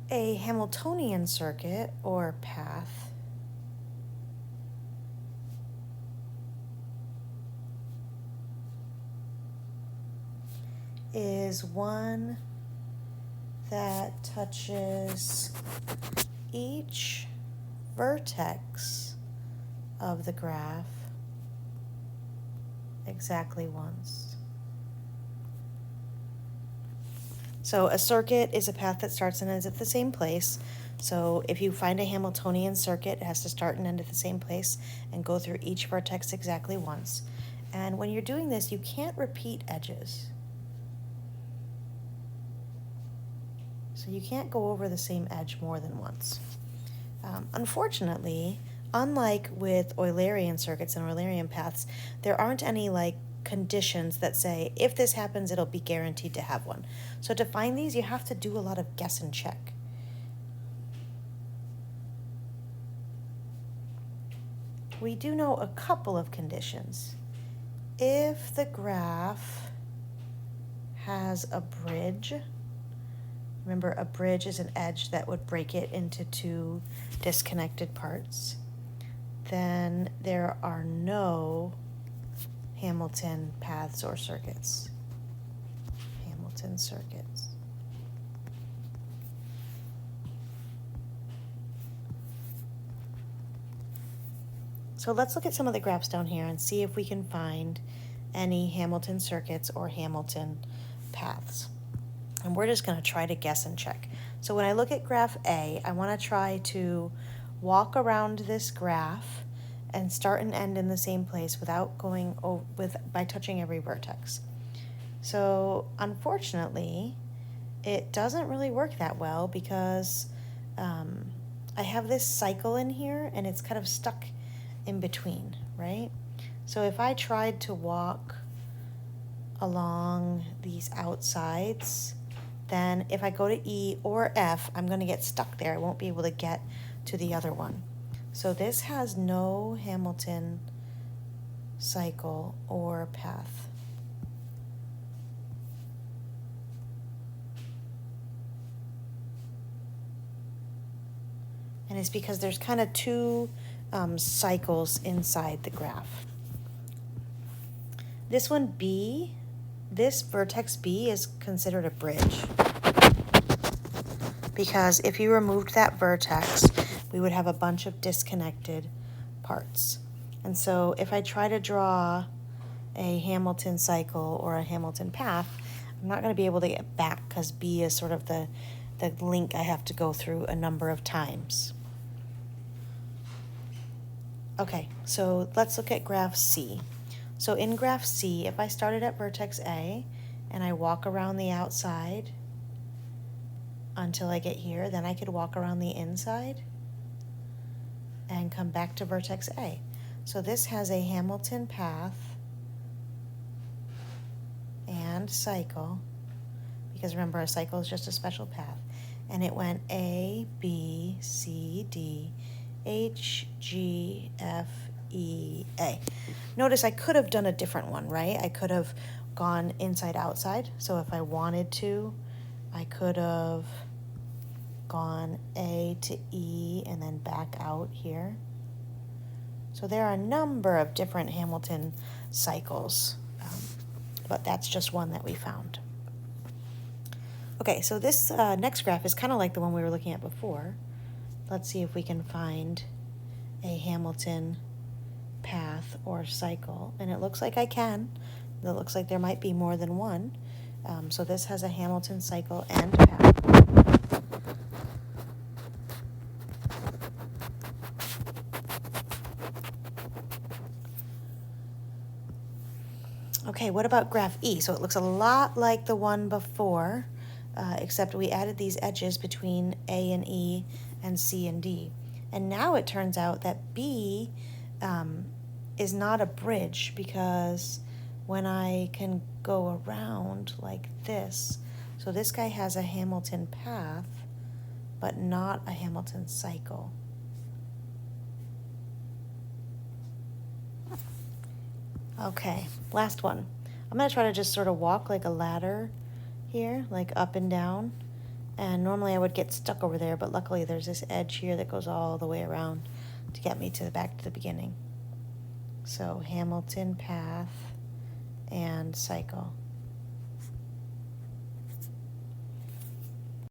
A Hamiltonian circuit or path is one that touches each vertex of the graph exactly once. So a circuit is a path that starts and ends at the same place. So if you find a Hamiltonian circuit, it has to start and end at the same place and go through each vertex exactly once. And when you're doing this, you can't repeat edges. So you can't go over the same edge more than once. Unfortunately, unlike with Eulerian circuits and Eulerian paths, there aren't any conditions that say if this happens, it'll be guaranteed to have one. So to find these, you have to do a lot of guess and check. We do know a couple of conditions. If the graph has a bridge, remember a bridge is an edge that would break it into two disconnected parts, then there are no Hamilton paths or circuits. Hamilton circuits. So let's look at some of the graphs down here and see if we can find any Hamilton circuits or Hamilton paths. And we're just going to try to guess and check. So when I look at graph A, I want to try to walk around this graph and start and end in the same place without going by touching every vertex. So unfortunately, it doesn't really work that well because I have this cycle in here and it's kind of stuck in between, right? So if I tried to walk along these outsides, then if I go to E or F, I'm going to get stuck there. I won't be able to get to the other one. So this has no Hamilton cycle or path. And it's because there's kind of two cycles inside the graph. This one B, this vertex B is considered a bridge. Because if you removed that vertex, we would have a bunch of disconnected parts. And so if I try to draw a Hamilton cycle or a Hamilton path, I'm not going to be able to get back because B is sort of the link I have to go through a number of times. Okay, so let's look at graph C. So in graph C, if I started at vertex A and I walk around the outside until I get here, then I could walk around the inside and come back to vertex A. So this has a Hamilton path and cycle, because remember a cycle is just a special path, and it went A, B, C, D, H, G, F, E, A. Notice I could have done a different one, right? I could have gone inside outside. So if I wanted to, I could have gone A to E and then back out here. So there are a number of different Hamilton cycles, but that's just one that we found. Okay, so this next graph is kind of like the one we were looking at before. Let's see if we can find a Hamilton path or cycle, and it looks like I can. It looks like there might be more than one. So this has a Hamilton cycle and path. Okay, what about graph E? So it looks a lot like the one before, except we added these edges between A and E and C and D. And now it turns out that B is not a bridge, because when I can go around like this, so this guy has a Hamilton path, but not a Hamilton cycle. Okay, last one. I'm going to try to just sort of walk like a ladder here, like up and down, And normally I would get stuck over there, but luckily there's this edge here that goes all the way around to get me to the back to the beginning. So Hamilton path and cycle.